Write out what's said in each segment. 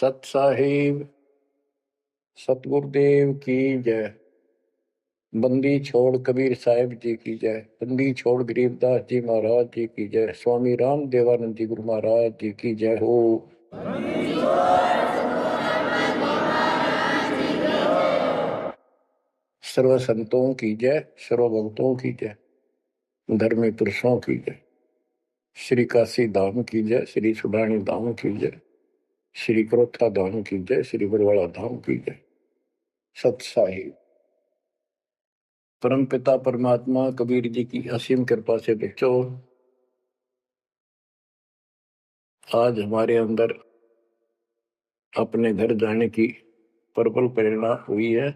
सत साहिब सतगुरुदेव की जय। बंदी छोड़ कबीर साहिब जी की जय। बंदी छोड़ गरीबदास जी महाराज जी की जय। स्वामी राम देवानंद जी गुरु महाराज जी की जय हो। सर्व संतों की जय, सर्व भक्तों की जय, धर्मी पुरुषों की जय। श्री काशी धाम की जय, श्री सुडानी धाम की जय, श्री क्रोथा धाम की जय, श्री बरवाड़ा धाम की जय। सत साहिब परम पिता परमात्मा कबीर जी की असीम कृपा से बच्चों, आज हमारे अंदर अपने घर जाने की प्रबल प्रेरणा हुई है।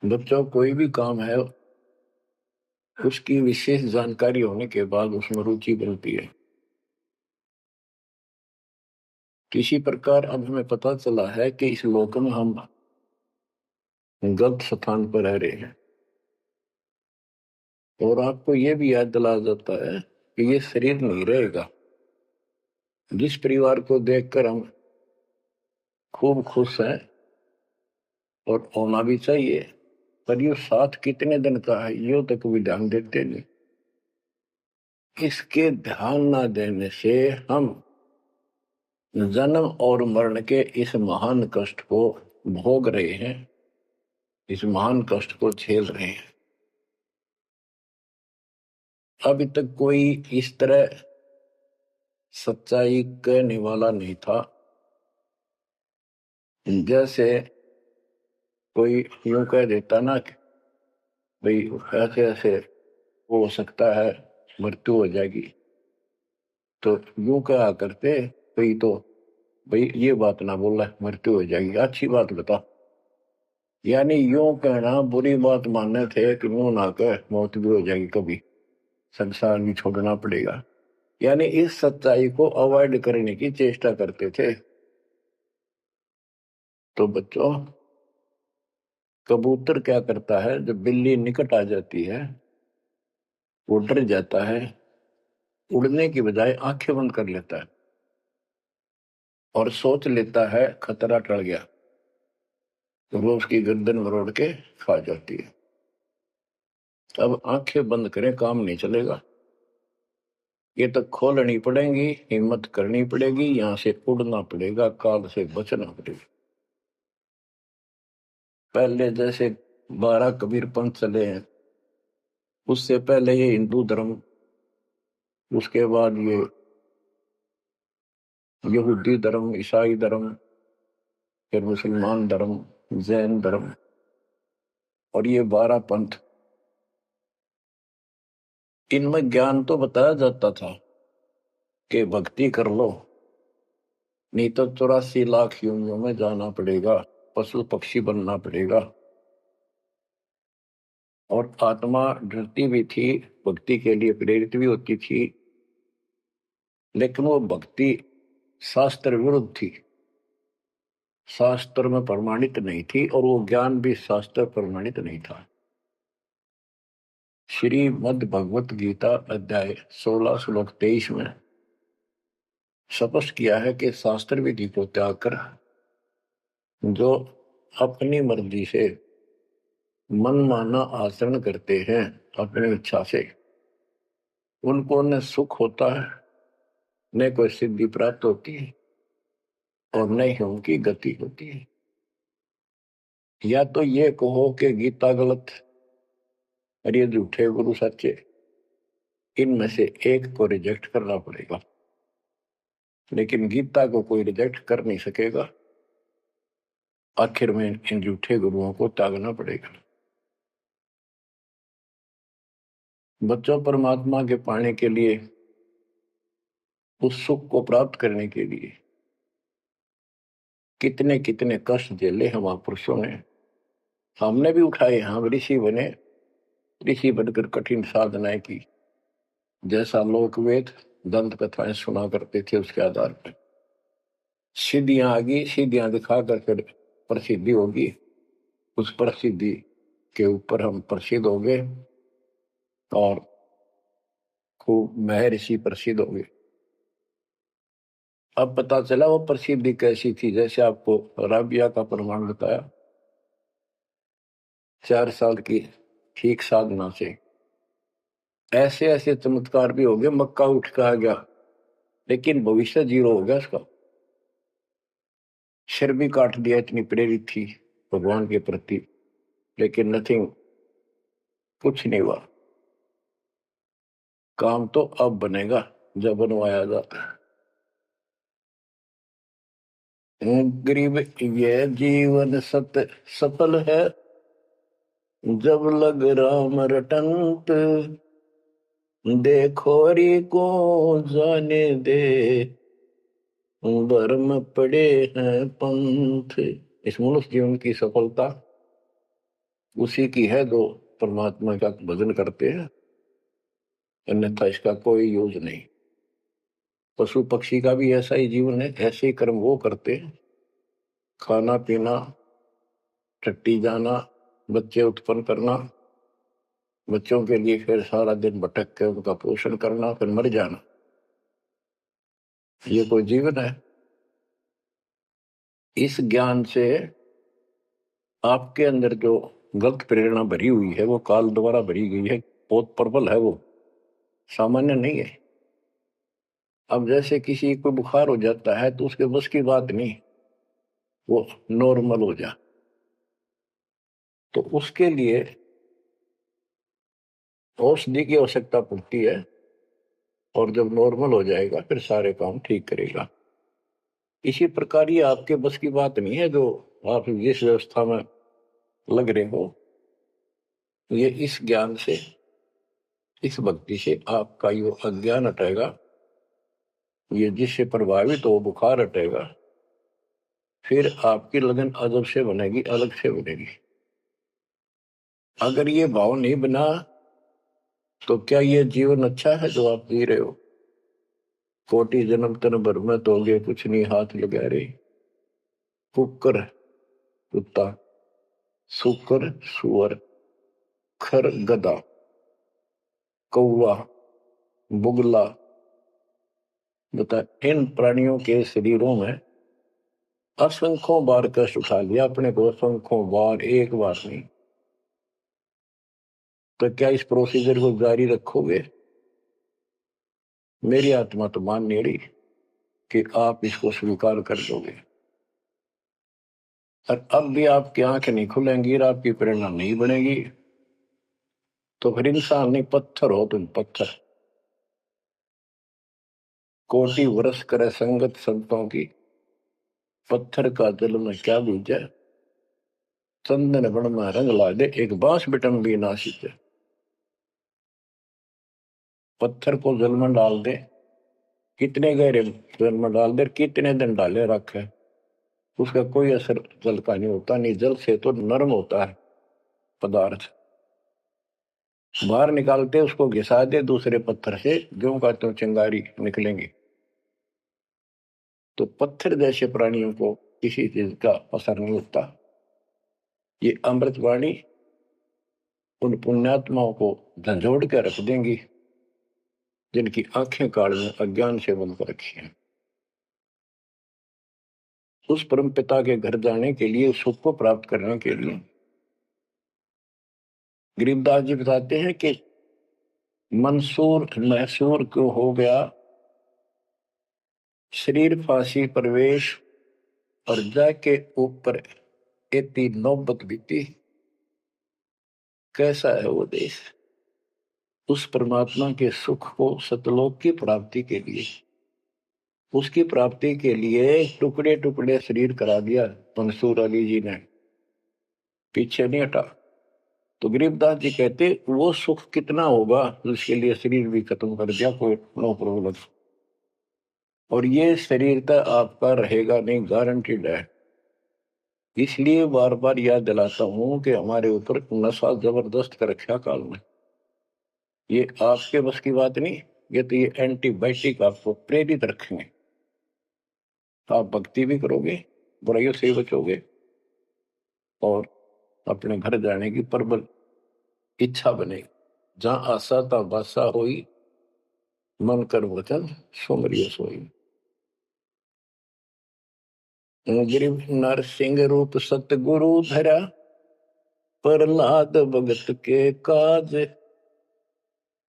बच्चों, कोई भी काम है उसकी विशेष जानकारी होने के बाद उसमें रुचि बनती है। किसी प्रकार अब हमें पता चला है कि इस लोक में हम गलत स्थान पर रह रहे हैं, और आपको यह भी याद दिलाया जाता है कि ये शरीर नहीं रहेगा। जिस परिवार को देखकर हम खूब खुश हैं और होना भी चाहिए, पर ये साथ कितने दिन का है यो तक भी ध्यान देते नहीं। इसके ध्यान न देने से हम जन्म और मरण के इस महान कष्ट को भोग रहे हैं, इस महान कष्ट को झेल रहे हैं। अभी तक कोई इस तरह सच्चाई कहने वाला नहीं था। जैसे कोई यूं कह देता ना कि भाई ऐसे ऐसे हो सकता है, मृत्यु हो जाएगी, तो यूं कहा करते भाई, तो भाई ये बात ना बोला मृत्यु हो जाएगी, अच्छी बात बता। यानी यूं कहना बुरी बात मानने थे कि मुंह ना कह मौत भी हो जाएगी, कभी संसार भी छोड़ना पड़ेगा। यानी इस सच्चाई को अवॉइड करने की चेष्टा करते थे। तो बच्चों, कबूतर क्या करता है, जब बिल्ली निकट आ जाती है वो डर जाता है, उड़ने की बजाय आंखें बंद कर लेता है और सोच लेता है खतरा टल गया, तो वो उसकी गर्दन मरोड़ के खा जाती है। अब आंखें बंद करें काम नहीं चलेगा, ये तो खोलनी पड़ेगी, हिम्मत करनी पड़ेगी, यहां से उड़ना पड़ेगा, काल से बचना पड़ेगा। पहले जैसे 12 कबीर पंथ चले हैं, उससे पहले ये हिंदू धर्म, उसके बाद ये यहूदी धर्म, ईसाई धर्म, फिर मुसलमान धर्म, जैन धर्म, और ये 12 पंथ। इनमें ज्ञान तो बताया जाता था कि भक्ति कर लो, नहीं तो 84 लाख योनियों में जाना पड़ेगा, पशु पक्षी बनना पड़ेगा। और आत्मा डरती भी थी, भक्ति के लिए प्रेरित भी होती थी, लेकिन वो भक्ति शास्त्र विरुद्ध थी, शास्त्र में प्रमाणित नहीं थी, और वो ज्ञान भी शास्त्र प्रमाणित नहीं था। श्रीमद् भगवत गीता अध्याय 16 श्लोक 23 में स्पष्ट किया है कि शास्त्र विधि को त्याग कर जो अपनी मर्जी से मनमाना आचरण करते हैं अपनी इच्छा से, उनको न सुख होता है, न कोई सिद्धि प्राप्त होती है, और न ही उनकी गति होती है। या तो ये कहो कि गीता गलत और ये झूठे गुरु सच्चे, इनमें से एक को रिजेक्ट करना पड़ेगा। लेकिन गीता को कोई रिजेक्ट कर नहीं सकेगा, आखिर में इन झूठे गुरुओं को त्यागना पड़ेगा। बच्चों, परमात्मा के पाने के लिए, उस सुख को प्राप्त करने के लिए कितने कितने कष्ट झेले हैं महापुरुषों ने। हमने भी उठाए, हम ऋषि बने, ऋषि बनकर कठिन साधनाएं की। जैसा लोकवेद दंत कथाएं सुना करते थे, उसके आधार पर सिद्धियां आ गई, सिद्धियां दिखा कर फिर प्रसिद्धि होगी, उस प्रसिद्धि के ऊपर हम प्रसिद्ध हो गए और खूब महर्षि प्रसिद्ध हो गए। अब पता चला वो प्रसिद्धि कैसी थी, जैसे आपको राबिया का प्रमाण बताया, 4 साल की ठीक साधना से ऐसे ऐसे चमत्कार भी हो गए, मक्का उठ के आ गया, लेकिन भविष्य जीरो हो गया उसका। सिर भी काट दिया, इतनी प्रेरित थी भगवान के प्रति, लेकिन नथिंग, कुछ नहीं हुआ। काम तो अब बनेगा जब बनवाया जाता है। गरीब ये जीवन सफल है, जब लग राम रटंत, देखोरी को जाने दे, भरम पड़े हैं पंथ। इस मनुष्य जीवन की सफलता उसी की है जो परमात्मा का भजन करते हैं, अन्यथा इसका कोई यूज नहीं। पशु पक्षी का भी ऐसा ही जीवन है, ऐसे ही कर्म वो करते हैं, खाना पीना, टट्टी जाना, बच्चे उत्पन्न करना, बच्चों के लिए फिर सारा दिन भटक के उनका पोषण करना, फिर मर जाना। ये कोई जीवन है? इस ज्ञान से आपके अंदर जो गलत प्रेरणा भरी हुई है वो काल द्वारा भरी गई है, बहुत प्रबल है, वो सामान्य नहीं है। अब जैसे किसी को बुखार हो जाता है तो उसके बस की बात नहीं वो नॉर्मल हो जा, तो उसके लिए औषधि की आवश्यकता पड़ती है, और जब नॉर्मल हो जाएगा फिर सारे काम ठीक करेगा। इसी प्रकार ये आपके बस की बात नहीं है जो आप जिस व्यवस्था में लग रहे हो। ये इस ज्ञान से, इस भक्ति से आपका ये अज्ञान हटेगा, ये जिससे प्रभावित हो बुखार हटेगा, फिर आपकी लगन अदब से बनेगी, अलग से बनेगी। अगर ये भाव नहीं बना तो क्या ये जीवन अच्छा है जो आप जी रहे हो? कोटि जन्म तन भर में तोगे कुछ नहीं हाथ लगा रे, कुकर कुत्ता, सुकर सुअर, खर गधा, कौवा, बुगला, बता इन प्राणियों के शरीरों में असंख्यों बार कष्ट उठा लिया अपने को, असंख्यों बार, एक बार नहीं। तो क्या इस प्रोसीजर को जारी रखोगे? मेरी आत्मा तो मान नहीं रही कि आप इसको स्वीकार कर दोगे। और अब भी आपकी आंखें नहीं खुलेंगी और आपकी प्रेरणा नहीं बनेगी, तो फिर इंसान नहीं, पत्थर हो तुम, पत्थर। कोटि वर्ष करे संगत संतों की, पत्थर का दिल में क्या बीजे, चंदन बन में रंग ला दे, एक बांस बिटम भी ना सींचे। पत्थर को जल में डाल दे, कितने गहरे जल में डाल दे, कितने दिन डाले रखे, उसका कोई असर जल का नहीं होता। नहीं, जल से तो नरम होता है पदार्थ, बाहर निकालते उसको घिसा दे दूसरे पत्थर से, जो का तो चिंगारी निकलेंगी। तो पत्थर जैसे प्राणियों को किसी चीज का असर नहीं होता। ये अमृतवाणी उन पुण्यात्माओं को झंझोड़ कर रख देंगी जिनकी आंखें काल में अज्ञान से बंद कर रखी हैं। उस परम पिता के घर जाने के लिए, सुख को प्राप्त करने के लिए, गरीबदास जी बताते हैं कि मंसूर मैसूर क्यों हो गया, शरीर फांसी प्रवेश, और जाके ऊपर एती नौबत बीती। कैसा है वो देश? उस परमात्मा के सुख को, सतलोक की प्राप्ति के लिए, उसकी प्राप्ति के लिए टुकड़े टुकड़े शरीर करा दिया मंसूर अली जी ने, पीछे नहीं हटा। तो गरीबदास जी कहते वो सुख कितना होगा जिसके लिए शरीर भी खत्म कर दिया, कोई नो प्रॉब्लम। और ये शरीर तो आपका रहेगा नहीं, गारंटीड है। इसलिए बार बार याद दिलाता हूं कि हमारे ऊपर नशा जबरदस्त कर रखा काल में। ये आपके बस की बात नहीं, ये तो ये एंटीबायोटिक आपको प्रेरित रखेंगे। आप भक्ति भी करोगे, बुराइयों से बचोगे, और अपने घर जाने की प्रबल इच्छा बनेगी। जहां आशा ता बासा होई, मन कर वचन सुमरिय सोई। गिरिव नरसिंह रूप सतगुरु धरा, प्रहलाद भगत के काज,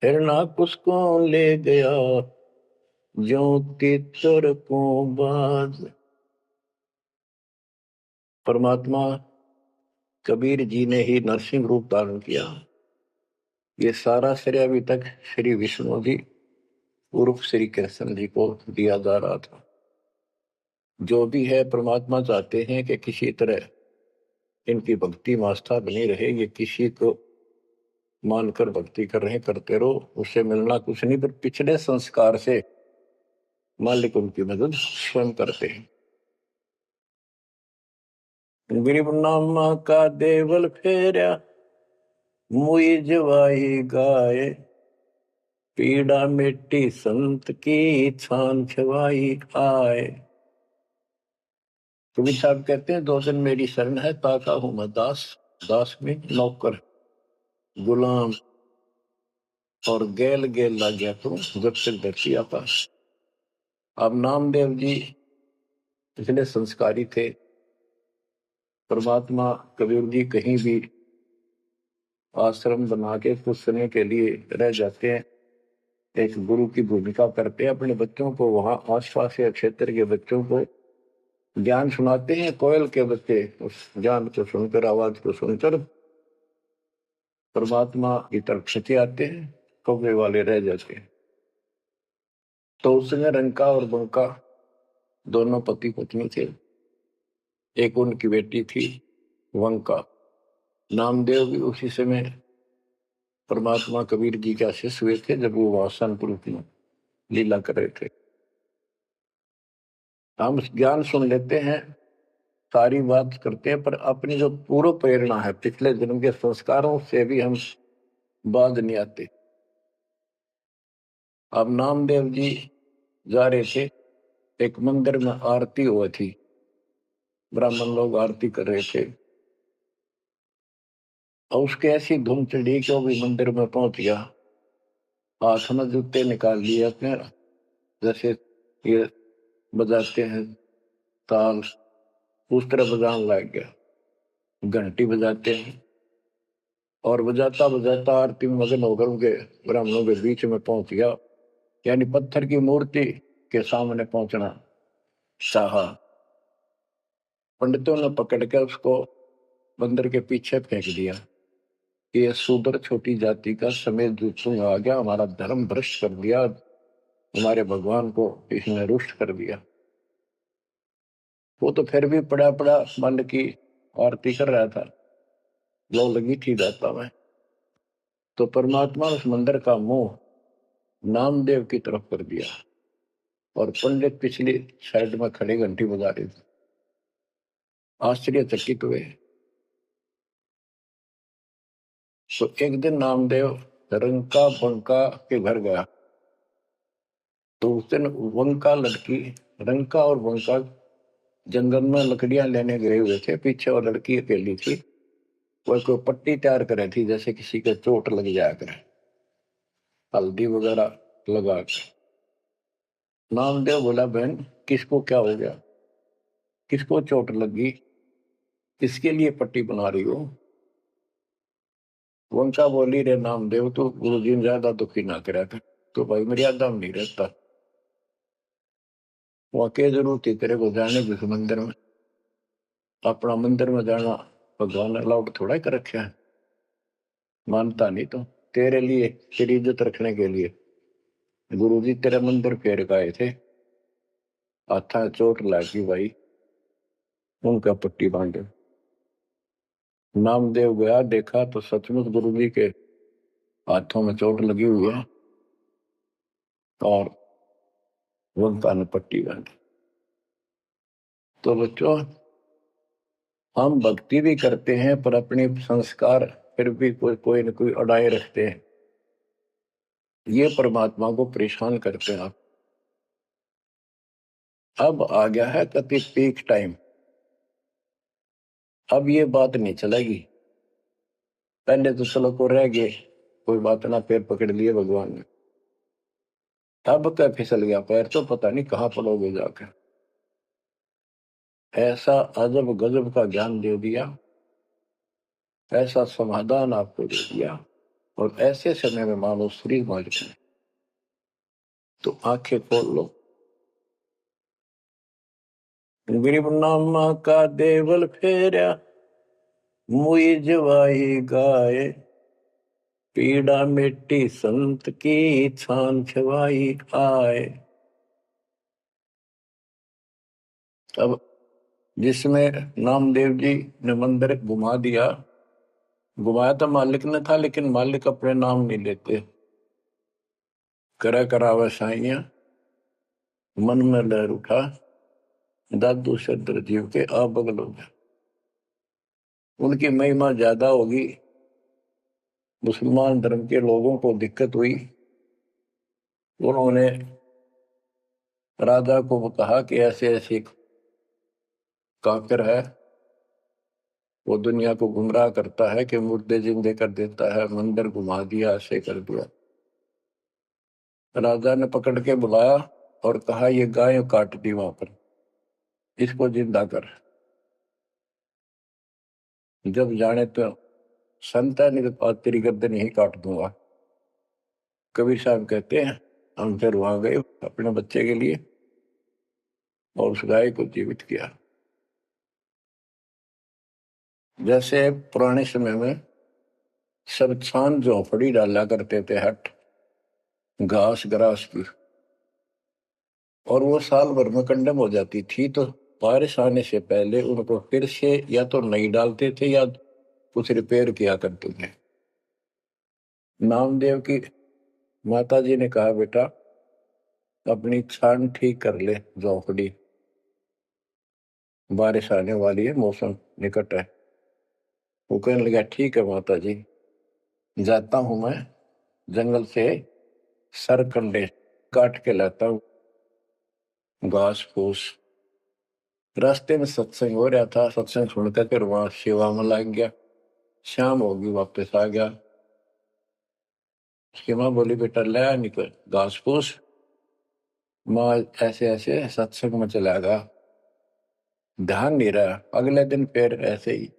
हिरणाकुश को ले गया, जो तीतर को बाज। परमात्मा कबीर जी ने ही नरसिंह रूप धारण किया। ये सारा श्रेय अभी तक श्री विष्णु जी उर्फ श्री कृष्ण जी को दिया जा रहा था। जो भी है परमात्मा चाहते हैं कि किसी तरह इनकी भक्ति में आस्था बनी रहे। ये किसी को मानकर भक्ति कर रहे हैं, करते रहो, उससे मिलना कुछ नहीं, पर पिछले संस्कार से मालिक उनकी मदद स्वयं करते हैं। गरीब नामा का देवल फेरा, मुई जवाई गाय, पीड़ा मिट्टी संत की, छान छवाई आए। कबीर साहब कहते हैं, दो दिन मेरी शरण है, ताका हूं मैं दास, दास में नौकर गुलाम, और गेल गेल लग गया तो जब तक धरती आकाश। अब नामदेव जी पिछले संस्कारी थे। परमात्मा कबीर जी कहीं भी आश्रम बना के कुछ समय के लिए रह जाते हैं, एक गुरु की भूमिका करते हैं, अपने बच्चों को वहां आसपास के क्षेत्र के बच्चों को ज्ञान सुनाते हैं। कोयल के बच्चे उस ज्ञान को सुनकर, आवाज को सुनकर परमात्मा की तरफ खिंचे आते हैं, कौवे वाले रह जाते हैं। तो उस समय रंका और बंका दोनों पति पत्नी थे। एक उनकी बेटी थी वंका। नामदेव भी उसी समय परमात्मा कबीर जी के शिष्य हुए थे, जब वो वासनपुर में लीला कर रहे थे। हम ज्ञान सुन लेते हैं, सारी बात करते हैं, पर अपनी जो पूर्व प्रेरणा है, पिछले जन्म के संस्कारों से भी हम बाज नहीं आते। अब नामदेव जी जा रहे थे, एक मंदिर में आरती हुई थी, ब्राह्मण लोग आरती कर रहे थे, और उसके ऐसी धूम चढ़ी कि वो भी मंदिर में पहुंच गया। हाथ में जूते निकाल लिए अपने, जैसे ये बजाते हैं ताल, उस तरह बजाने लग गया। घंटी बजाते हैं, और बजाता बजाता आरती में मगन होकर उनके ब्राह्मणों के बीच में पहुंच गया। यानी पत्थर की मूर्ति के सामने पहुंचना चाहा। पंडितों ने पकड़ कर उसको मंदिर के पीछे फेंक दिया। ये शूद्र छोटी जाति का समेत जूतों आ गया, हमारा धर्म भ्रष्ट कर दिया, हमारे भगवान को इसने रुष्ट कर दिया। वो तो फिर भी पड़ा पड़ा मन की आरती कर रहा था, लो लगी थी दाता में। तो परमात्मा उस मंदिर का मुंह नामदेव की तरफ कर दिया, और पंडित पिछली साइड में खड़े घंटी बजा रहे थे। आश्चर्यचकित हुए। तो एक दिन नामदेव रंका बंका के घर गया, तो उस दिन वंका लड़की, रंका और वंका जंगल में लकड़ियां लेने गए हुए थे। पीछे वो लड़की अकेली थी, वो कोई पट्टी तैयार करे थी, जैसे किसी के चोट लग जाया करे, हल्दी वगैरह लगा के। नामदेव बोला, बहन किसको क्या हो गया, किसको चोट लगी, किसके लिए पट्टी बना रही हो? वंका बोली, रे नामदेव तो गुरु जी ने ज्यादा दुखी ना करा कर, तो भाई मर्यादा में नहीं रहता। वहां के जरूरत ही तेरे को जाने जिस मंदिर में, अपना मंदिर में जाना भगवान अलाउड थोड़ा कर रखे है, मानता नहीं तो तेरे लिए, तेरी इज्जत रखने के लिए गुरु जी तेरे मंदिर फेर गए थे, हाथा चोट लगी भाई, उनका पट्टी बांधे। नामदेव गया, देखा तो सचमुच गुरु जी के हाथों में चोट लगी हुई है, और वंका ने पट्टी बांधी। तो बच्चों, हम भक्ति भी करते हैं, पर अपने संस्कार फिर भी कोई न कोई अड़ाए रखते हैं, ये परमात्मा को परेशान करते हैं। अब आ गया है कति पीक टाइम, अब ये बात नहीं चलेगी। पहले तो चलो को रह गए, कोई बात ना, पैर पकड़ लिए भगवान ने, अब क्या फिसल गया पैर, तो पता नहीं कहां पड़ोगे जाकर। ऐसा अजब गजब का ज्ञान दे दिया, ऐसा समाधान आपको दे दिया, और ऐसे समय में मानो श्री मालिक ने। तो आंखें खोल लो। गरीबनामा का देवल फेरा, मुई जवाई गाए, पीड़ा मिट्टी संत की, छान छवाई आए। अब जिसमें नामदेव जी ने मंदिर घुमा दिया, घुमाया तो मालिक ने था, लेकिन मालिक अपने नाम नहीं लेते। करा करावे साइया, मन में लहर उठा, दादू सदर जीव के आ बगल हो गया। उनकी महिमा ज्यादा होगी। मुसलमान धर्म के लोगों को दिक्कत हुई, उन्होंने राजा को कहा कि ऐसे ऐसे काकर है, वो दुनिया को गुमराह करता है कि मुर्दे जिंदे कर देता है, मंदिर घुमा दिया, ऐसे कर दिया। राजा ने पकड़ के बुलाया और कहा ये गाय काट दी वहां पर, इसको जिंदा कर। जब जाने तो संत है, नहीं तो तेरी गर्दन यही काट दूंगा। कबीर साहब कहते हैं हम फिर वहां गए अपने बच्चे के लिए और उस गाय को जीवित किया। जैसे पुराने समय में सब छान झोपड़ी डाला करते थे, हट घास ग्रास की, और वो साल भर में कंडम हो जाती थी, तो बारिश आने से पहले उनको फिर से या तो नहीं डालते थे या कुछ रिपेयर किया करते थे। नामदेव की माता जी ने कहा बेटा अपनी छान ठीक कर ले झोपड़ी, बारिश आने वाली है, मौसम निकट है। वो कहने लगा ठीक है माता जी, जाता हूं मैं जंगल से सरकंडे काट के लाता हूं, घास फूस। रास्ते में सत्संग हो रहा था, सत्संग सुनकर फिर वहां सेवा में लग गया। शाम होगी वापस आ गया। उसकी माँ बोली बेटा ले निकल घास फूस। माँ ऐसे ऐसे सत्संग में चला गया, ध्यान नहीं रहा। अगले दिन फिर ऐसे ही।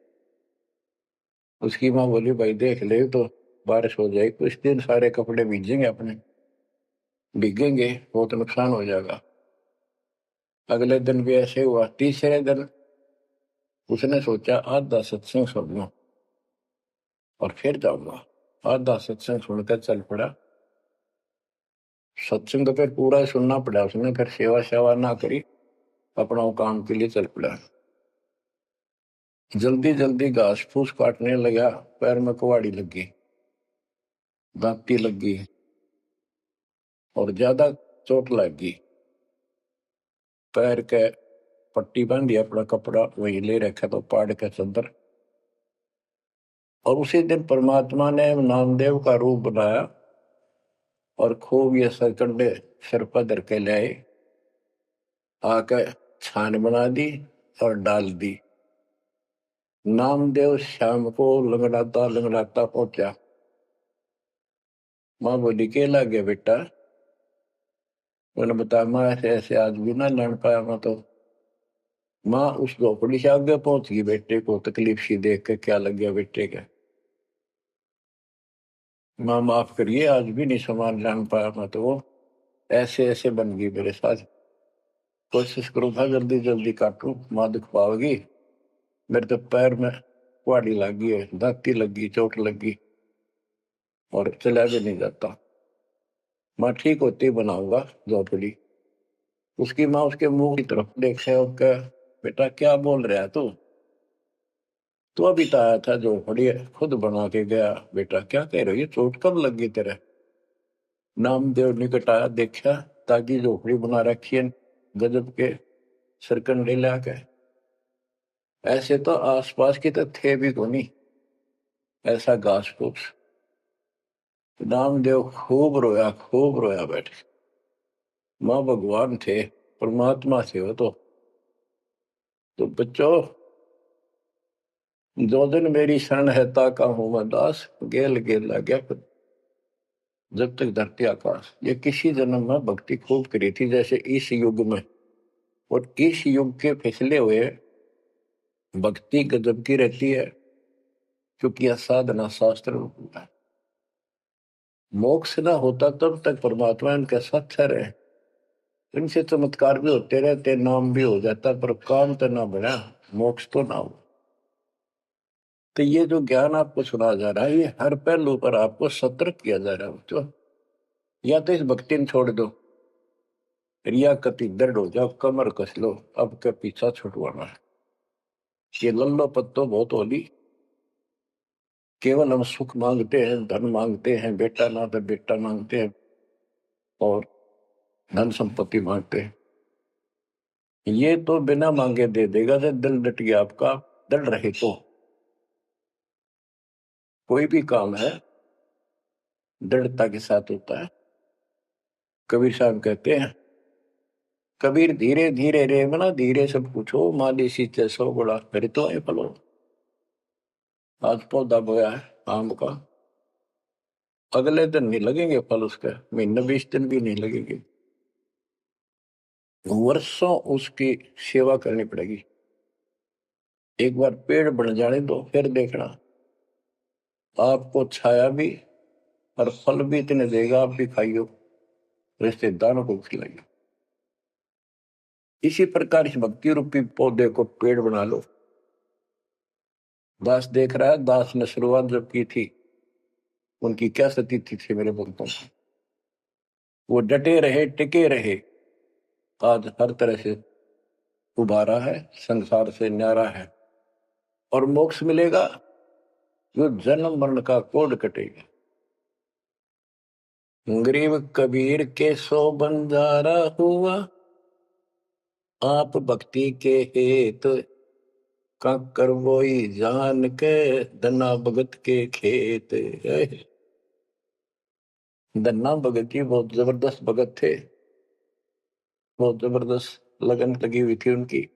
उसकी माँ बोली भाई देख ले तो बारिश हो जाएगी, कुछ दिन सारे कपड़े भीजेंगे, अपने भीगेंगे, बहुत नुकसान हो जाएगा। अगले दिन भी ऐसे हुआ। तीसरे दिन उसने सोचा आधा सत्संग सुन लूं और फिर जाऊंगा। आधा सत्संग सुनकर चल पड़ा। सत्संग तो फिर पूरा ही सुनना पड़ा उसने, फिर सेवा सेवा ना करी, अपना काम के लिए चल पड़ा। जल्दी जल्दी घास फूस काटने लगा, पैर में कुहाड़ी लगी, दांती लगी और ज्यादा चोट लगी। पैर के पट्टी बांधी, अपना कपड़ा वही ले रखा तो पाड़ के चदर। और उसी दिन परमात्मा ने नामदेव का रूप बनाया और खूब ये सरकंडे सिर पर धर के ले आए, आके छान बना दी और डाल दी। नामदेव शाम को लंगड़ाता लंगड़ाता पहुंचा। माँ बोली के लग गया बेटा? मैंने बताया माँ ऐसे ऐसे आज भी ना लड़ पाया मैं तो। माँ उस झोपड़ी से आगे पहुंच गई, बेटे को तकलीफ सी देख के क्या लग गया बेटे का। माँ माफ करिए आज भी नहीं सामान जान पाया मैं तो, वो ऐसे ऐसे बन गई मेरे साथ। कोशिश करूँ था जल्दी जल्दी काटूं, माँ दुख पाओगी। मेरे तो पैर में कुहाड़ी लग गई है, दांती लगी, चोट लगी और चला भी नहीं जाता। माँ ठीक होती बनाऊंगा झोपड़ी। उसकी माँ उसके मुंह की तरफ देखे और कह बेटा क्या बोल रहा है तू? तो अभी तो आया था झोपड़ी खुद बना के गया, बेटा क्या कह रही है, चोट कब लगी तेरे? नामदेव निकट आया, देखा ताकि झोपड़ी बना रखी है गजब के सरकंडे लाके। ऐसे तो आसपास की तो थे भी को नहीं, ऐसा घास फूस। नामदेव खूब रोया बैठे। माँ भगवान थे, परमात्मा थे वो तो बच्चों जो दिन मेरी शरण है ताका हूं मैं दास, गेल गेल लग गया जब तक धरती आकाश। ये किसी जन्म में भक्ति खूब करी थी जैसे इस युग में, और इस युग के फिसले हुए भक्ति गजब की रहती है, क्योंकि यह साधना शास्त्र रूप है। मोक्ष ना होता तब तक परमात्मा इनके साथ ठहरे, इनसे चमत्कार भी होते रहते, नाम भी हो जाता, पर काम तो ना बना, मोक्ष तो ना हो। तो ये जो ज्ञान आपको सुना जा रहा है, ये हर पहलू पर आपको सतर्क किया जा रहा है। तो या तो इस भक्ति में छोड़ दो, रिया कति दृढ़ हो जाओ, कमर कस लो, अब के पीछा छुटवाना है। ये लल्लो पत्तो बहुत होली, केवल हम सुख मांगते हैं, धन मांगते हैं, बेटा ना तो बेटा मांगते हैं, और धन संपत्ति मांगते हैं। ये तो बिना मांगे दे देगा, जब दिल डट गया आपका, दृढ़ रहे तो कोई भी काम है दृढ़ता के साथ होता है। कबीर साहब कहते हैं, कबीर धीरे धीरे रे मना, धीरे सब पूछो, माली सींचे सौ गुणा, फिर तो है फलो। आज पौधा बोया है आम का, अगले दिन नहीं लगेंगे फल उसके, महीने 20 दिन भी नहीं लगेंगे, वर्षों उसकी सेवा करनी पड़ेगी। एक बार पेड़ बन जाने दो, फिर देखना आपको छाया भी और फल भी इतने देगा, आप भी खाइयो, रिश्तेदारों को खिलाइयो। इसी प्रकार इस भक्ति रूपी पौधे को पेड़ बना लो। दास देख रहा है, दास ने शुरुआत जब की थी, उनकी क्या स्थिति थी मेरे भक्तों की, वो डटे रहे, टिके रहे, आज हर तरह से उबारा है, संसार से न्यारा है, और मोक्ष मिलेगा, जो जन्म मरण का कोड कटेगा। गरीब कबीर के सो बंजारा हुआ, आप भक्ति के हेत कंकर वोई जान के, धन्ना भगत के खेत। धन्ना भगत जी बहुत जबरदस्त भगत थे, बहुत जबरदस्त लगन लगी हुई थी उनकी।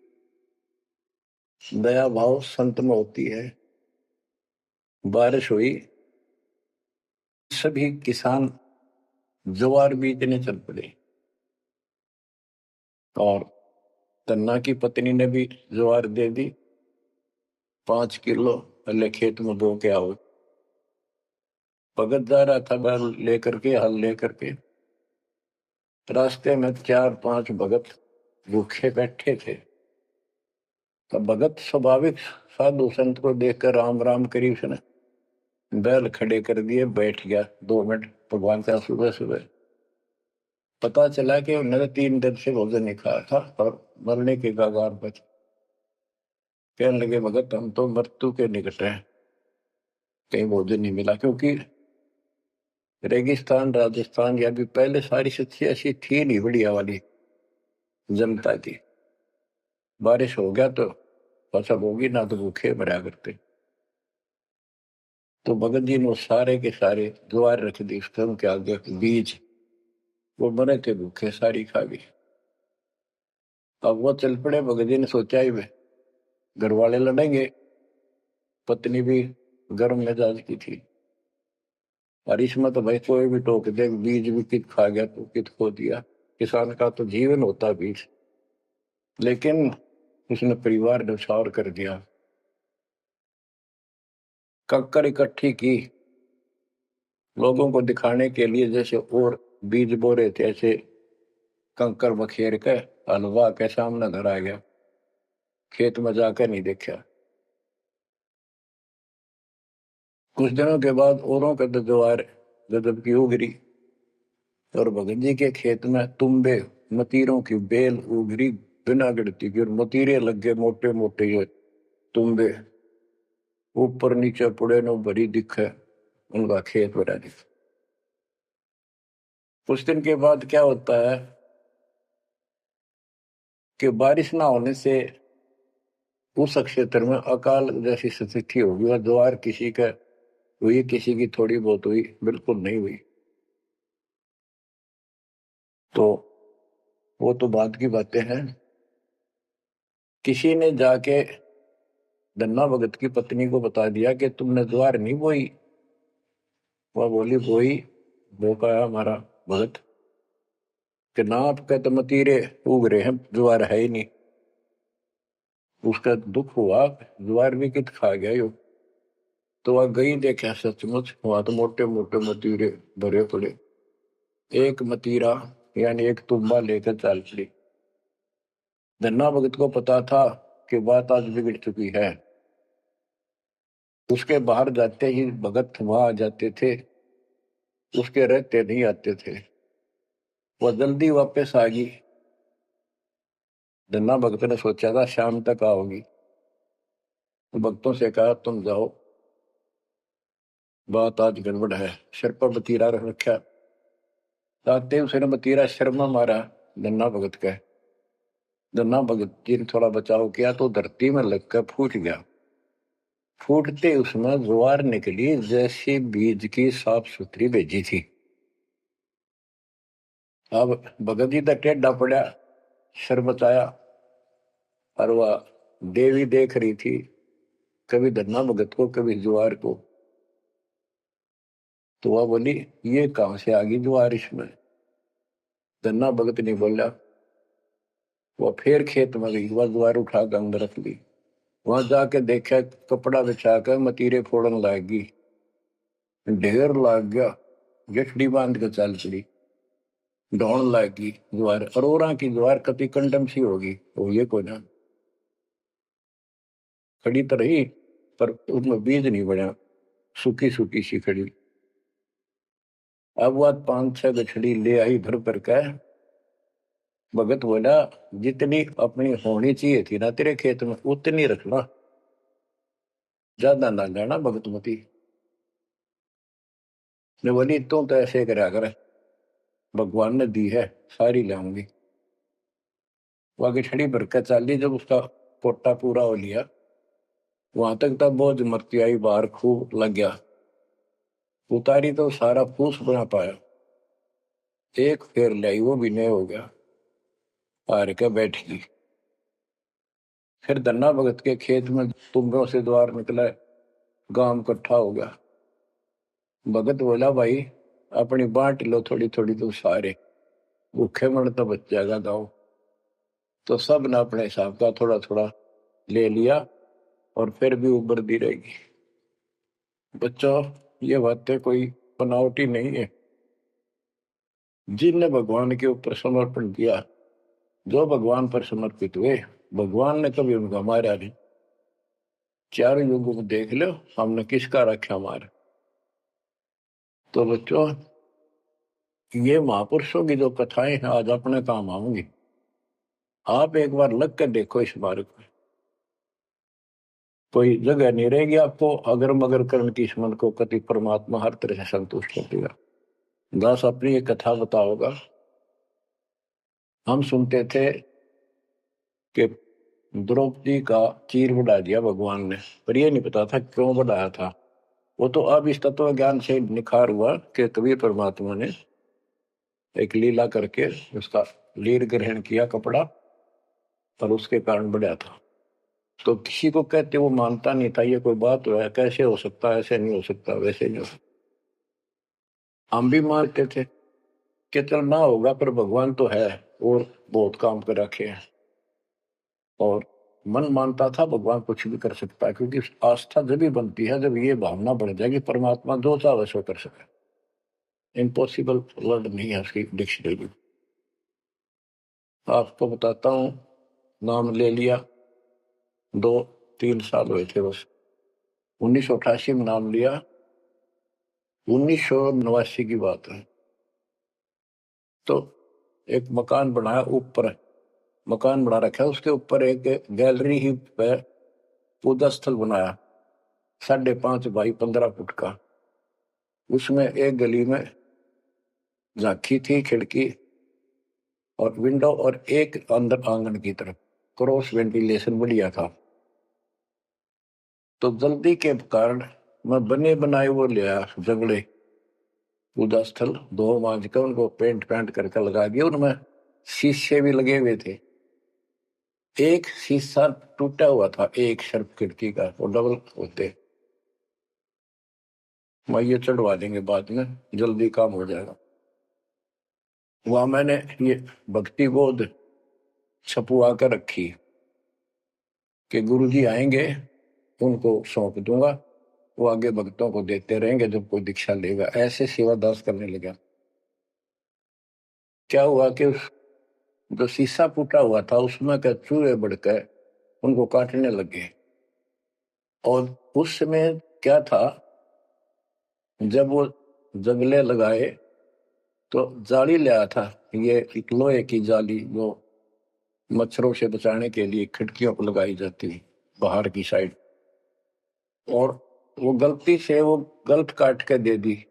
दया भाव संत में होती है। बारिश हुई, सभी किसान ज्वार बीजने चल पड़े, और धन्ना की पत्नी ने भी ज्वार दे दी, 5 किलो, पहले खेत में बो के आओ। भगत जा रहा था बैल लेकर के, हल लेकर के, रास्ते में 4-5 भगत भूखे बैठे थे। तब भगत स्वाभाविक साधु संत को देखकर राम राम करी, उसने बैल खड़े कर दिए, बैठ गया 2 मिनट भगवान का। सुबह सुबह पता चला कि उन्होंने 3 दिन से भोजन नहीं खाया था और मरने के कगार पर। कहने लगे, भगत हम तो मृत्यु के निकट हैं, कहीं भोजन नहीं मिला, क्योंकि रेगिस्तान राजस्थान या भी पहले सारी स्थिति ऐसी थी नहीं बढ़िया वाली जनता की। बारिश हो गया तो फसल होगी, ना तो भूखे मरा करते। तो भगत जी ने सारे के सारे ज्वार रख दी उनके आगे, बीज, वो मरे थे भूखे, सारी खा गई। अब वो चल पड़े, भगत जी ने सोचा ही, वे घर वाले लड़ेंगे, पत्नी भी गर्म मिजाज की थी, और इसमें तो भाई कोई भी टोक दे, बीज भी कित खा गया तो कित खो दिया, किसान का तो जीवन होता बीज। लेकिन उसने परिवार न्यौछावर कर दिया, कंकर इकट्ठी की लोगों को दिखाने के लिए, जैसे और बीज बो रहे थे, ऐसे कंकर बखेर के हलवा के सामने घर आ गया, खेत में जाकर नहीं देखा। कुछ दिनों के बाद औरों के तो ज्वार गजब की उगरी, और भगत जी के खेत में तुम्बे मतीरों की बेल उगरी बिना गिनती की, और मतीरे लग गए मोटे मोटे, ये तुम्बे ऊपर नीचे पुड़े नो भरी दिखे, उनका खेत बना दिखा। कुछ दिन के बाद क्या होता है कि बारिश ना होने से उस क्षेत्र में अकाल जैसी स्थिति होगी, और ज्वार किसी का हुई, किसी की थोड़ी बहुत हुई, बिल्कुल नहीं हुई। तो वो तो बाद की बातें हैं। किसी ने जाके धन्ना भगत की पत्नी को बता दिया कि तुमने ज्वार नहीं बोई। वह बोली, बोई, वो कहा हमारा भगत कि ना आपके तो मतीरे उग रहे हैं, ज्वार है ही नहीं। उसका दुख हुआ, ज्वार भी कित खा गया यो। तो वह गई, देखा सचमुच वहां तो मोटे मोटे मतीरे भरे पड़े। एक मतीरा यानी एक तुम्बा लेकर चल पड़ी। धन्ना भगत को पता था कि बात आज बिगड़ चुकी है। उसके बाहर जाते ही भगत वहां आ जाते थे, उसके रहते नहीं आते थे। वह जल्दी वापस आ गई। धन्ना भगत ने सोचा था शाम तक आओगी, तो भक्तों से कहा तुम जाओ, बात आज गड़बड़ है। सिर पर बतीरा रख रखा, ताते उसने बतीरा शर्मा मारा धन्ना भगत का। धन्ना भगत जी ने थोड़ा बचाव किया तो धरती में लगकर फूट गया। फूटते उसमें ज्वार निकली जैसी बीज की साफ सुथरी भेजी थी। अब भगत जी तक टेढ़ा पड़ा, सर बचाया, और वह देवी देख रही थी, कभी धन्ना भगत को कभी ज्वार को। तो वह बोली ये कहां से आ गई ज्वार इसमें। धन्ना भगत नहीं बोला। वह फिर खेत में गई, वह ज्वार उठाकर अंदर रख ली। वहां जाके देखा, कपड़ा बिछाकर मतीरे फोड़न लागी, ढेर लाग गया। गठड़ी बांध के चल पड़ी, ढोण लागी ज्वार। अरोरा की ज्वार कति कंडम सी होगी, वो ये को ना खड़ी तो रही, पर उसमें बीज नहीं बना, सूखी सूखी सी खड़ी। अब वह 5-6 गठड़ी ले आई भर भर के। भगत बोला जितनी अपनी होनी चाहिए थी ना तेरे खेत में उतनी रखना, ज्यादा ना जाना भगतमती ने। बोली तू तो ऐसे करा कर, भगवान ने दी है सारी लाऊंगी। वो आगे छड़ी भर के चाली, जब उसका पोटा पूरा हो लिया, वहां तक तब बहुत मरती आई, बाहर खूब लग गया। उतारी तो सारा फूस बना पाया। एक फेर लाई, वो भी नहीं हो गया, हार के बैठ गई। फिर धन्ना भगत के खेत में तुम्बों से द्वार निकला, गांव इकट्ठा हो गया। भगत बोला भाई अपनी बांट लो थोड़ी थोड़ी, तो सारे भूखे मर तो बच जाएगा गाँव। तो सब ने अपने हिसाब का थोड़ा थोड़ा ले लिया, और फिर भी उबर दी रहेगी। बच्चों ये बातें कोई बनावटी नहीं है। जिनने भगवान के ऊपर समर्पण किया, जो भगवान पर समर्पित हुए, भगवान ने कभी उनका मारा नहीं। चारों युगों को देख लो, हमने किसका रखा मार। तो बच्चों ये महापुरुषों की जो कथाएं हैं आज अपने काम आऊंगी। आप एक बार लग कर देखो इस बार को, कोई जगह नहीं रहेगी आपको अगर मगर करने की। इस मन को कति परमात्मा हर तरह से संतुष्ट कर देगा। दास अपनी एक कथा बताओगा। हम सुनते थे कि द्रौपदी का चीर बढ़ा दिया भगवान ने, पर ये नहीं पता था क्यों बढ़ाया था। वो तो अब इस तत्व ज्ञान से निखार हुआ कि कबीर परमात्मा ने एक लीला करके उसका लीर ग्रहण किया कपड़ा, पर उसके कारण बढ़ा था। तो किसी को कहते वो मानता नहीं था, ये कोई बात है, कैसे हो सकता, ऐसे नहीं हो सकता, वैसे नहीं हो सकता। हम भी मानते थे कि चल ना होगा, पर भगवान तो है और बहुत काम कर रखे हैं। और मन मानता था भगवान कुछ भी कर सकता है, क्योंकि आस्था जब भी बनती है जब ये भावना बढ़ जाएगी परमात्मा जो चाहे सो कर सके। इम्पॉसिबल वर्ड नहीं है उसकी डिक्शनरी में। आपको बताता हूँ, नाम ले लिया, 2-3 साल हुए थे बस। 1988 में नाम लिया, 1989 की बात है। तो एक मकान बनाया, ऊपर मकान बना रखा है, उसके ऊपर एक गैलरी ही पे पूजा स्थल बनाया, 5.5 बाई 15 फुट का। उसमें एक गली में झांकी थी, खिड़की और विंडो, और एक अंदर आंगन की तरफ क्रॉस वेंटिलेशन बढ़िया था। तो जल्दी के कारण मैं बने बनाए वो लिया जगड़े, पूजा स्थल 2 मांझ कर उनको पेंट पेंट करके लगा दिया। उनमें शीशे भी लगे हुए थे। एक शीशा टूटा हुआ था, एक शर्फ खिड़की का, वो डबल होते। मैं ये चढ़वा देंगे बाद में, जल्दी काम हो जाएगा। वहां मैंने ये भक्ति बोध छपुआ कर रखी। कि गुरुजी आएंगे, उनको सौंप दूंगा, वो आगे भक्तों को देते रहेंगे जब कोई दीक्षा लेगा। ऐसे सेवादास करने लगा। क्या हुआ कि उस जो शीशा फूटा हुआ था उसमें के चूहे बढ़कर उनको काटने लगे। और उस समय क्या था, जब वो जंगले लगाए तो जाली ले आया था, ये एक लोहे की जाली जो मच्छरों से बचाने के लिए खिड़कियों पर लगाई जाती है बाहर की साइड। और वो गलती से वो गलत काट के दे दी।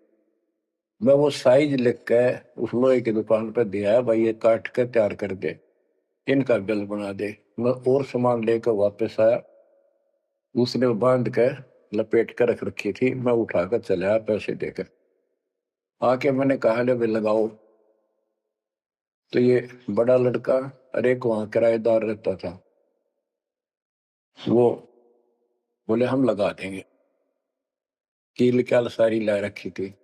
मैं वो साइज लिख के उस लोहे की दुकान पर दिया, भाई ये काट के तैयार कर दे, इनका बिल बना दे। मैं और सामान लेकर वापस आया, उसने बांध कर लपेट कर रख रखी थी। मैं उठाकर चला पैसे देकर। आके मैंने कहा ले भाई लगाओ। तो ये बड़ा लड़का, अरे एक वहां किराएदार रहता था, वो बोले हम लगा देंगे। कील क्या सारी ला रखी थी,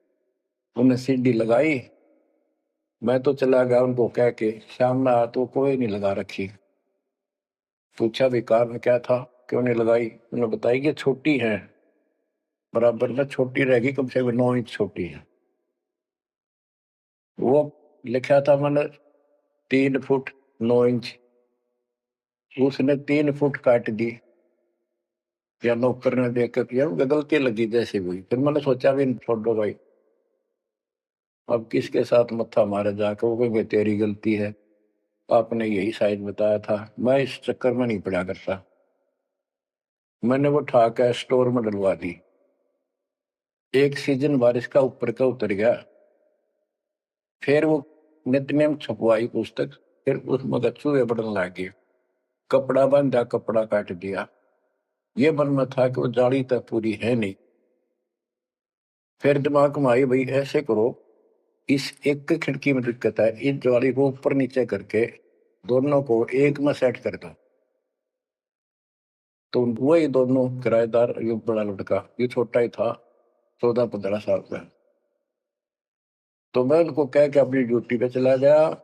उन्हें सीढ़ी लगाई। मैं तो चला गया उनको कह के, शाम में आया तो कोई नहीं लगा रखी। पूछा भी कारण क्या था, क्यों नहीं लगाई। उन्होंने बताई कि छोटी है, बराबर में छोटी रहेगी, कम से कम 9 इंच छोटी है। वो लिखा था मैंने 3 फुट 9 इंच, उसने 3 फुट काट दी। या नौकर ने देख कर किया, गलती लगी जैसे हुई। फिर मैंने सोचा भी छोड़ो भाई, अब किसके साथ मत्था मारे जाकर। वो कहेंगे तेरी गलती है, आपने यही साइज बताया था। मैं इस चक्कर में नहीं पड़ा करता। मैंने वो उठा कर स्टोर में डलवा दी। एक सीजन बारिश का ऊपर का उतर गया। फिर वो नित्यनेम छपवाई पुस्तक, फिर उसमें चूहे बढ़ने लगे। कपड़ा बांधा, कपड़ा काट दिया। ये मन में था कि वो जाली तक पूरी है नहीं। फिर दिमाग में आई, भाई ऐसे करो, इस एक खिड़की में दिक्कत है, इस जाली को ऊपर नीचे करके दोनों को एक में सेट कर दो। तो वही दोनों किराएदार, ये बड़ा लड़का, ये छोटा ही था, 14-15 साल का। तो मैं उनको कह के अपनी ड्यूटी पे चला गया।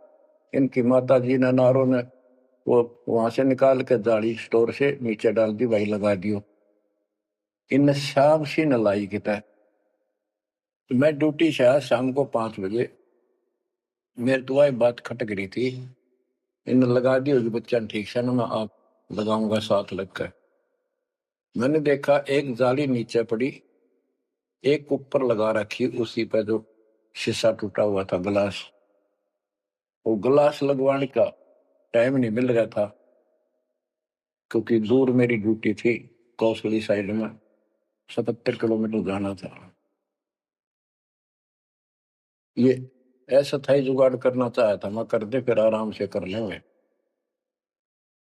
इनकी माता जी ने, नारों ने, वो वहां से निकाल के जाली स्टोर से नीचे डाल दी, भाई लगा दियो। इन शाम सी न लाई किता। मैं ड्यूटी से आया शाम को 5 बजे। मेरी तो वही बात खटक रही थी, इन लगा दी होगी बच्चा ठीक से ना, मैं आप लगाऊंगा साथ लगकर। मैंने देखा एक जाली नीचे पड़ी, एक ऊपर लगा रखी, उसी पे जो शीशा टूटा हुआ था, गिलास। वो गिलास लगवाने का टाइम नहीं मिल रहा था, क्योंकि दूर मेरी ड्यूटी थी, कौशली साइड में 77 किलोमीटर जाना था। ये ऐसा था ही, जुगाड़ करना चाहा था मैं, कर दे फिर आराम से कर लेंगे।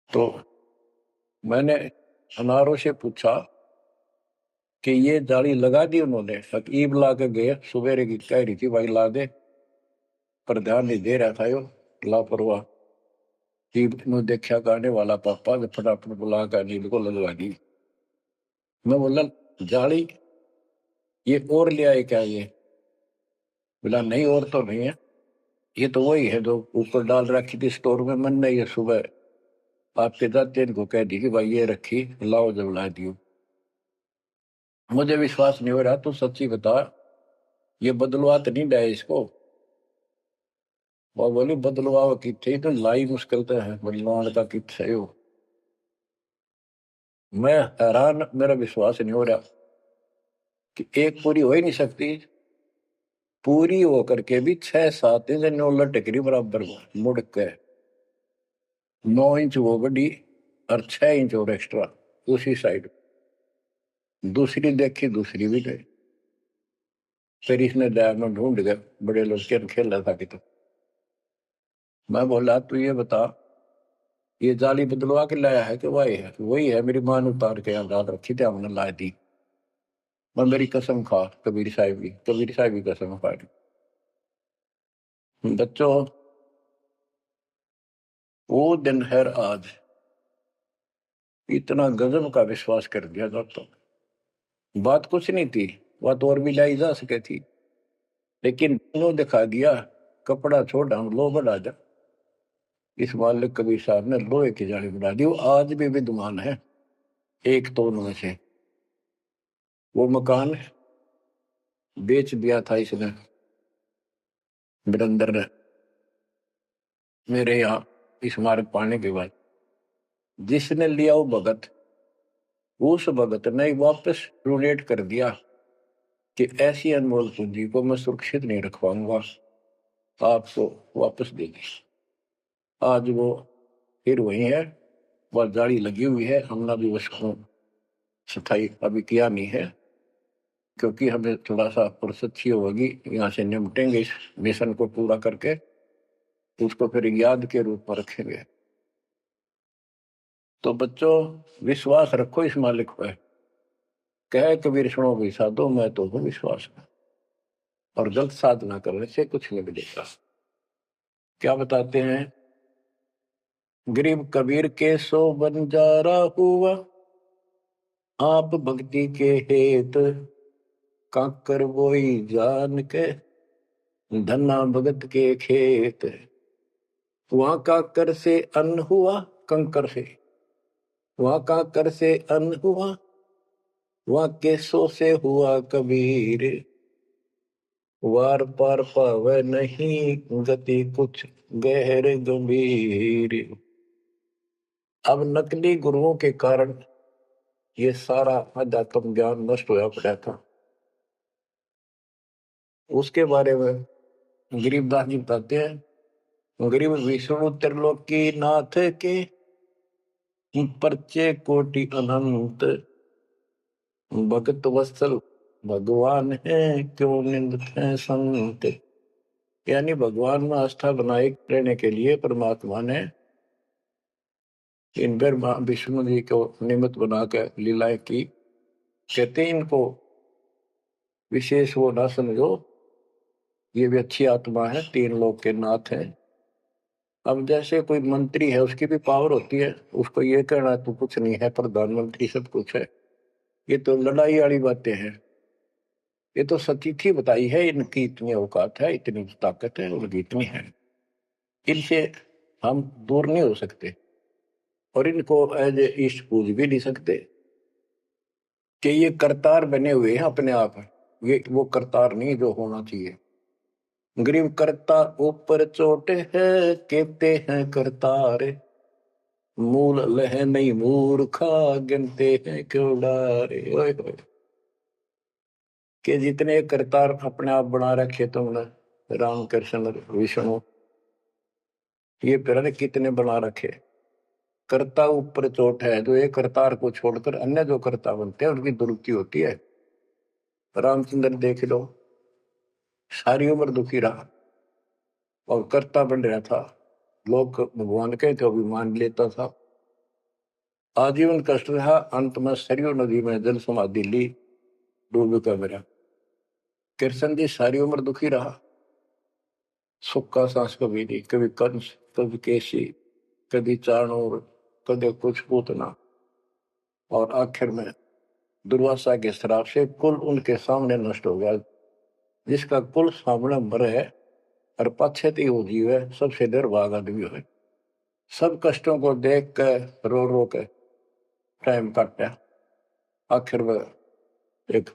तो मैंने अनारों से पूछा कि ये जाली लगा दी उन्होंने। ईब ला के गए, सवेरे की कह रही थी भाई ला दे, पर ध्यान नहीं दे रहा था यो, लापरवाह। ईब ने देखा गाने वाला पापा ने फटाफट बुला कर नींद को लगवा दी। मैं बोला जाली ये और ले आए क्या ये? बोला नहीं और तो नहीं है, ये तो वही है जो ऊपर डाल रखी थी स्टोर में। मैंने ये सुबह आपके जाते इनको कह दी कि भाई ये रखी, लाओ जब ला दियो। मुझे विश्वास नहीं हो रहा, तू सच्ची बता, ये बदलवा तो नहीं डाय इसको? वो बोली बदलवाओ की थी तो लाई मुश्किल तो है, बदलवाने का कित है वो। मैं हैरान, मेरा विश्वास नहीं हो रहा कि एक पूरी हो ही नहीं सकती। पूरी हो करके भी 6-7 इंच नौ लटक रही बराबर मुड़ के। 9 इंच वो बड़ी और 6 इंच और एक्स्ट्रा उसी साइड। दूसरी देखी, दूसरी भी गई। फिर इसने डायमंड ढूंढ गए, बड़े लड़के ने खेल रहा था कि तो। मैं बोला तू ये बता, ये जाली बदलवा के लाया है कि वही है? वही है, मेरी मां ने उतार के यहाँ डाल रखी थी, हमने ला दी। मैं मेरी कसम खा, कबीर साहब की कसम खा रही। बच्चों, वो दिन है आज, इतना गजब का विश्वास कर दिया दोस्तों। बात कुछ नहीं थी, बात और भी लाई जा सके थी, लेकिन लो दिखा दिया। कपड़ा छोड़, हम लो बढ़ा जा। इस मालिक कबीर साहब ने लोहे की जाली बना दी, वो आज भी विद्यमान है। एक तो उनमें से वो मकान बेच दिया था इसने, वीरेंद्र ने, मेरे यहाँ इस मार्ग पाने के बाद। जिसने लिया वो भगत, उस भगत ने वापस डोनेट कर दिया कि ऐसी अनमोल पूंजी को मैं सुरक्षित नहीं रख पाऊंगा, आपको वापस दे दी। आज वो फिर वही है, वह जाली लगी हुई है। हमने भी उसको सफाई अभी किया नहीं है, क्योंकि हमें थोड़ा सा फुर्सत ही होगी, यहाँ से निपटेंगे इस मिशन को पूरा करके, उसको फिर याद के रूप में रखेंगे। तो बच्चों, विश्वास रखो इस मालिक पर। कह कबीर सुनो भी साधो, मैं तो हूँ विश्वास में। और गलत साधना करने से कुछ नहीं मिलेगा। क्या बताते हैं? गरीब कबीर के सो बंजारा हुआ, आप भक्ति के हेत काकर बोई जान के, धन्ना भगत के खेत। वहां काकर से अन्न हुआ, कंकर से, वहां काकर से अन्न हुआ, वहां केसों से हुआ कबीर। वार पार पावे नहीं गति कुछ गहर गंभीर। अब नकली गुरुओं के कारण ये सारा अध्यात्म ज्ञान नष्ट होया पड़ा था। उसके बारे में गरीबदास जी बताते हैं, गरीब विष्णु त्रिलोकी नाथ के परचे कोटि अनंत, भगत वत्सल भगवान है क्यों निंदत है संत। यानी भगवान में आस्था बनाए रहने के लिए परमात्मा ने इन पर विष्णु जी को निमित्त बनाकर लीलाएं की। कहते हैं इनको विशेष वो ना समझो, ये भी अच्छी आत्मा है, तीन लोक के नाथ हैं। अब जैसे कोई मंत्री है, उसकी भी पावर होती है, उसको ये कहना तो कुछ नहीं है, प्रधानमंत्री सब कुछ है, ये तो लड़ाई वाली बातें हैं। ये तो सतीथी बताई है, इनकी इतनी औकात है, इतनी ताकत है, उनकी इतनी है, इनसे हम दूर नहीं हो सकते और इनको एज ए ईस्ट पूज भी नहीं सकते कि ये करतार बने हुए हैं अपने आप। ये वो करतार नहीं जो होना चाहिए। गरीब करता ऊपर चोट है, कहते हैं करतार, मूल लह नहीं मूर्खा, गिनते हैं क्यों डारे। ओए होए, कि जितने करतार अपने आप बना रखे तुमने, राम कृष्ण विष्णु, ये फिर कितने बना रखे। कर्ता ऊपर चोट है, जो एक करतार को छोड़कर अन्य जो कर्ता बनते हैं उनकी दुरुक्ति होती है। रामचंद्र देख लो, सारी उम्र दुखी रहा और कर्ता बन रहा था, लोग भगवान के थे भी मान लेता था, आजीवन कष्ट रहा। अंत में सरयू नदी में जल समाधि ली, डूब कर मरा। कृष्ण जी सारी उम्र दुखी रहा, सुख का सांस कभी नहीं, कभी कंस, कभी केसी, कभी चाणूर, कभी कुछ पूतना, और आखिर में दुर्वासा के श्राप से कुल उनके सामने नष्ट हो गया। जिसका कुल सामने मरे है और पश्चात वो जीव है, सबसे निर्भाग आदमी है। सब कष्टों को देख कर रो रो के टाइम काटा, आखिर में एक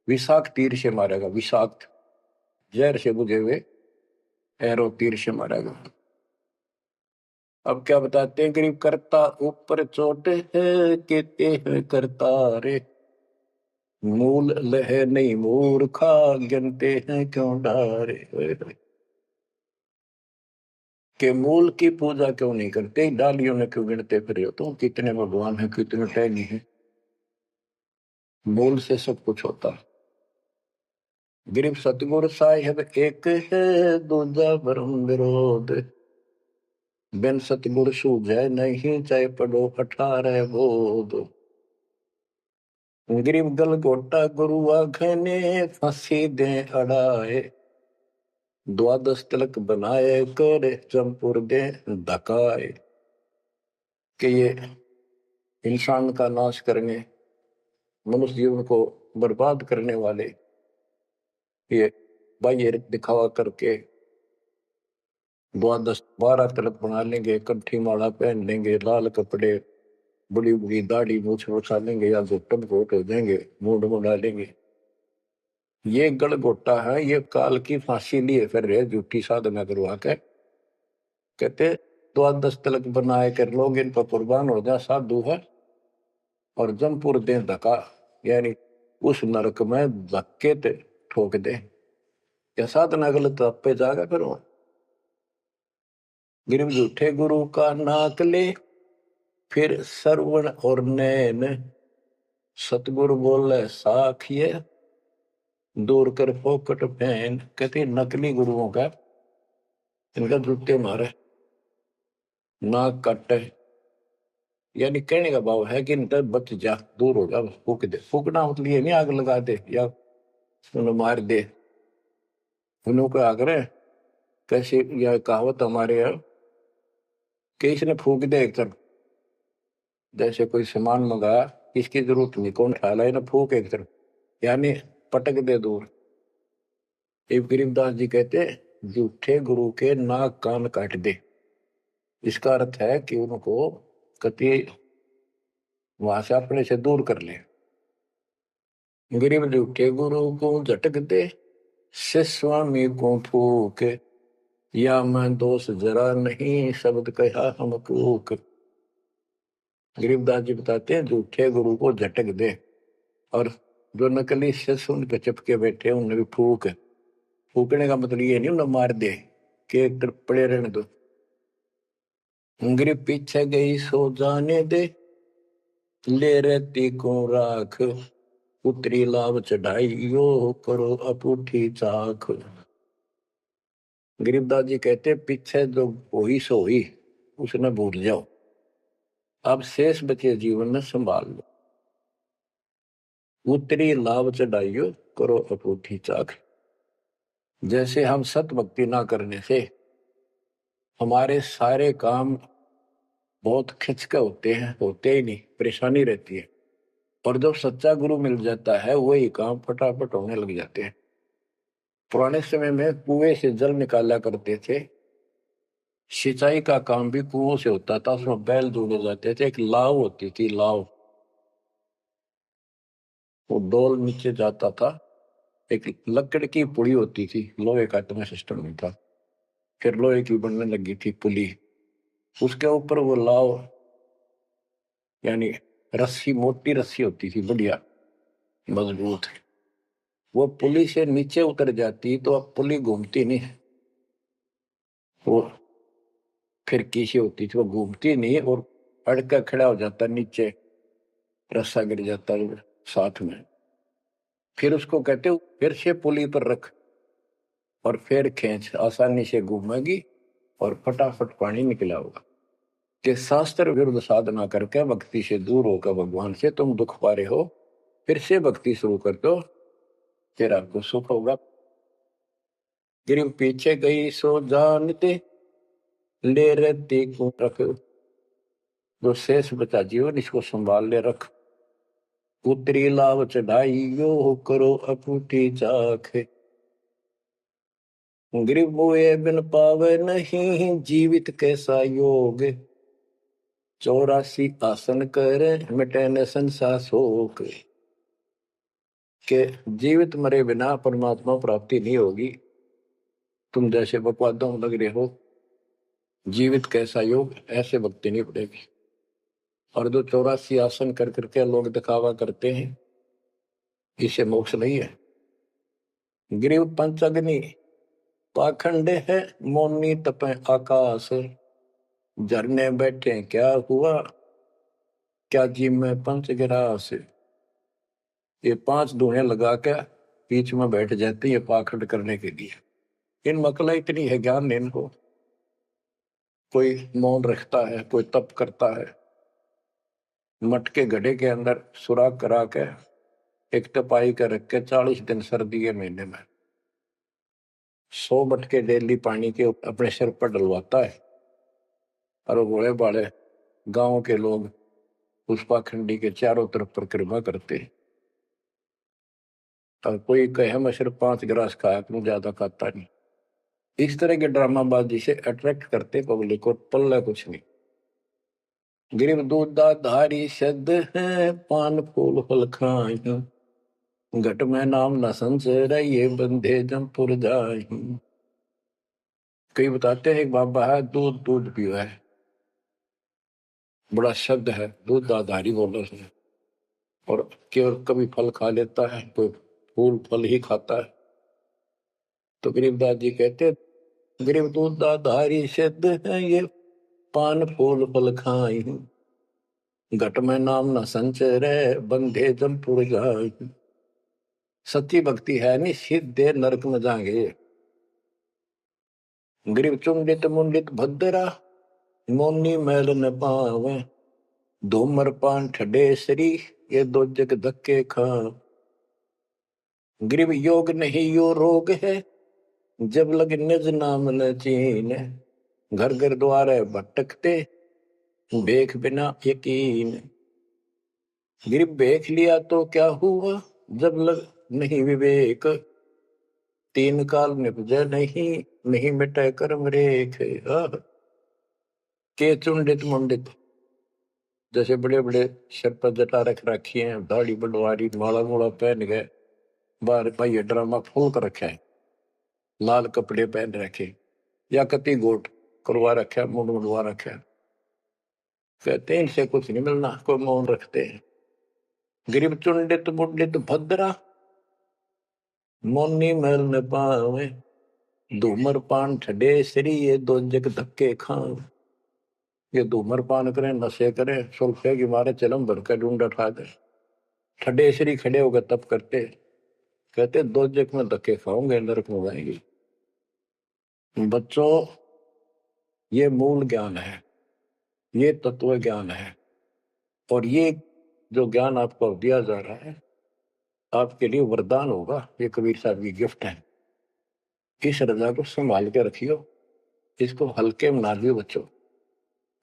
विषाक्त तीर से मारेगा, विषाक्त जहर से बुझे हुए एरो तीर से मारेगा। अब क्या बताते हैं, गरीब करता ऊपर चोट है, कहते हैं करता रे, मूल लह नहीं मूर्खा, गिनते हैं क्यों डारे। के मूल की पूजा क्यों नहीं करते, डालियों में क्यों गिनते फिर हो तुम, कितने भगवान है, कितने टहनी है। मूल से सब कुछ होता है। गरीब सतगुरु साहिब एक है, दूजा ब्रह्म विरोध, बिन सतगुरु सूझे नहीं, चाहे पढ़ो 18 बोध। गरीब गल गोटा गुरु आखने, फांसी दे अड़ाए, द्वादश तिलक बनाए कर, चंपुर दे धकाए। कि ये इंसान का नाश करने, मनुष्य जीवन को बर्बाद करने वाले, ये बाह्य दिखावा करके द्वादश 12 तिलक बना लेंगे, कंठी माला पहन लेंगे, लाल कपड़े बड़ी बड़ी दाढ़ी मूछ उठा लेंगे या घुटन घोट हो जाएंगे, मूड में डालेंगे। ये गलगोटा है, ये काल की फांसी लिए फिर रहे झूठी साधना करवा के। कहते द्वादश तलक बनाए कर लोग इन पर कुर्बान हो जा साधु है, और जमपुर दे धक्का, यानी उस नरक में धक्के ठोक दे। क्या साधना गलत पे जागा करो। गिरव झूठे गुरु का नाक ले, फिर श्रवण और नैन, सतगुरु बोले साखिए, दूर कर फोकट पहन। कहते नकली गुरुओं का इनका जूते मारे, नाक काटे, यानी कहने का भाव है कि इनका बच जा, दूर हो जा, फूक दे। फूकना मतलब ये नहीं आग लगा दे या उन्हें मार दे। उन्होंने आग्रह कैसे, यह कहावत हमारे यहाँ कि इसने फूक दे एक तरफ, जैसे कोई सामान मंगाया, इसकी जरूरत नहीं, कौन खा ला, ना फूक एक तरफ, यानी पटक दे दूर। एक गरीबदास जी कहते झूठे गुरु के नाक कान काट दे। इसका अर्थ है कि उनको कति वहां से अपने से दूर कर ले। गरीब झूठे गुरु को झटक दे, से स्वामी को फूक, या मैं दोष जरा नहीं, शब्द कहा हम कूक। गरीबदास जी बताते हैं झूठे गुरु को झटक दे, और जो नकली शिष्य उन पे चिपके बैठे उन्हें भी फूक। फूकने का मतलब ये नहीं उन्हें मार दे कि एक तरफ पड़े रहने दो। गरीब पीछे गई सो जाने दे, ले रहती को राख, उतरी लाभ चढ़ाई यो करो अपूठी चाख। गरीबदास जी कहते पीछे जो हुई सो हुई, उसने भूल जाओ, अब शेष बचे जीवन में संभाल लो। उतरी लाभ चढ़ाइयो करो अपूठी चाख। जैसे हम सत भक्ति ना करने से हमारे सारे काम बहुत खिंचके होते ही नहीं, परेशानी रहती है। और जब सच्चा गुरु मिल जाता है वही काम फटाफट होने लग जाते हैं। पुराने समय में कुएं से जल निकाला करते थे, सिंचाई का काम भी कुओं से होता था, उसमें बैल जोड़े जाते थे, एक लाव होती थी, लाव, वो डोल नीचे जाता था, एक लकड़ की पुड़ी होती थी, लोहे का इतना सिस्टम नहीं था, फिर लोहे की बनने लगी थी पुली, उसके ऊपर वो लाव यानी रस्सी, मोटी रस्सी होती थी, बढ़िया मजबूत। वो पुली से नीचे उतर जाती तो अब पुली घूमती नहीं, वो खिड़की से होती थी, वो घूमती नहीं और अड़का खड़ा हो जाता नीचे, रस्सा गिर जाता साथ में। फिर उसको कहते फिर से पुली पर रख और फिर खींच, आसानी से घूमेगी और फटाफट पानी निकला होगा। कि शास्त्र विरुद्ध साधना करके भक्ति से दूर होकर भगवान से तुम दुख पा रहे हो, फिर से भक्ति शुरू कर दो, फिर आपको सुख होगा। गिरव पीछे गई सो जानते, ले रहती को रख, जो शेष बचा जीवन इसको संभाल ले रख। उतरी लाभ चढ़ाई यो करो अपूठी चाख। गिरव मोए बिन पावे नहीं, जीवित कैसा योग, 84 आसन करे मिटे न संसार शोक। के जीवित मरे बिना परमात्मा प्राप्ति नहीं होगी। तुम जैसे बकवादों लग रहे हो, जीवित कैसा योग, ऐसे भक्ति नहीं पड़ेगी। और जो 84 आसन कर करके लोग दिखावा करते हैं, इसे मोक्ष नहीं है। गिरिव पंच अग्नि पाखंड है, मोनी तपे आकाश, झरने बैठे क्या हुआ, क्या जी में पंच गिरास। ये 5 धुएं लगा के बीच में बैठ जाते हैं पाखंड करने के लिए। इन मकला इतनी है ज्ञान नहीं इनको। कोई मौन रखता है, कोई तप करता है, मटके घड़े के अंदर सुराख करा के एक तपाई कर रख के 40 दिन सर्दी के महीने में 100 मटके डेली पानी के अपने सिर पर डलवाता है। और वो बड़े बड़े गांव के लोग उस पाखंडी के चारों तरफ परिक्रमा करते हैं। और कोई कहे मैं सिर्फ 5 गिलास खाया करूं, ज्यादा खाता नहीं। इस तरह के ड्रामाबाजी से अट्रैक्ट करते पब्लिक को, पल्ला कुछ नहीं। गिरिव दूधा धारी शब्द है, पान फूल फल खाई, घट में नाम न संचर, ये बंधे जमपुर जाई। कई बताते हैं एक बाबा है, दूध दूध पियो है, बड़ा शब्द है, दूध दाधारी बोलो से, और केवल कभी फल खा लेता है, कोई फूल फल ही खाता है। तो गरीबदास जी कहते, गरीब दूध दाधारी शब्द है, ये पान फूल फल खाई, घट में नाम न संचरे, बंधे जमपुर जाई। सच्ची भक्ति है नहीं, सीधे नरक में जाएंगे। गरीब चुंडित मुंडित भद्रा, मोनी मैल न पावे, धूमर पान ठडेसरी, ये दो जग धक्के खा। गरीब योग नहीं यो रोग है, जब लग निज नाम न चीन, घर घर द्वारे भटकते, देख बिना यकीन। गरीब देख लिया तो क्या हुआ, जब लग नहीं विवेक, तीन काल निपजे नहीं, नहीं मिटे कर्म रेख। के चुंडित मुंडित, जैसे बड़े बड़े सिर पर जटा रख रखी है, दाढ़ी बलवारी, माला मोला पहन गए, बाहर भाई ड्रामा फूल कर रखे है, लाल कपड़े पहन रखे, या कति गोट करवा रखे, मुंड मुंडवा रखे, कहते हैं इनसे कुछ नहीं मिलना, कोई मौन रखते हैं। गरीब चुंडित मुंडित भद्रा, मोनी मैल न पावे, धूमर पान ठडे श्री, ये दो जग धक्के खाओ। ये धूमर पान करें, नशे करें, सुल्फे की मारे चलम भर कर ढूंढ उठा दे, ठडे श्री खड़े होकर तप करते, कहते दो जग में धक्के खाओगे, नरक में जाएंगे। बच्चों, ये मूल ज्ञान है, ये तत्व ज्ञान है, और ये जो ज्ञान आपको दिया जा रहा है, आपके लिए वरदान होगा। ये कबीर साहब की गिफ्ट है। इस रजा को संभाल के रखियो, इसको हल्के में ना लियो बच्चों,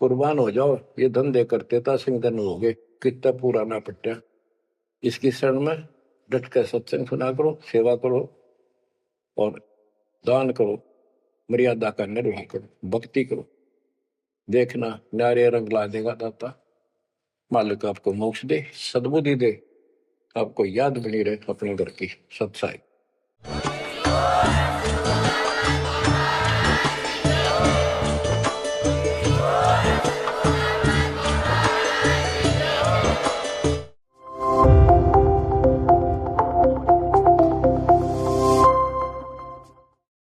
कुर्बान हो जाओ। ये धंधे करते था सिंह धन हो गए, कितना पूरा ना पट्टा। इसकी शरण में डट कर सत्संग सुना करो, सेवा करो और दान करो, मर्यादा का निर्वाह करो, भक्ति करो। देखना नारे रंग ला देगा दाता। मालिक आपको मोक्ष दे, सद्बुद्धि दे, आपको याद बनी रहे अपने घर की सत्साई।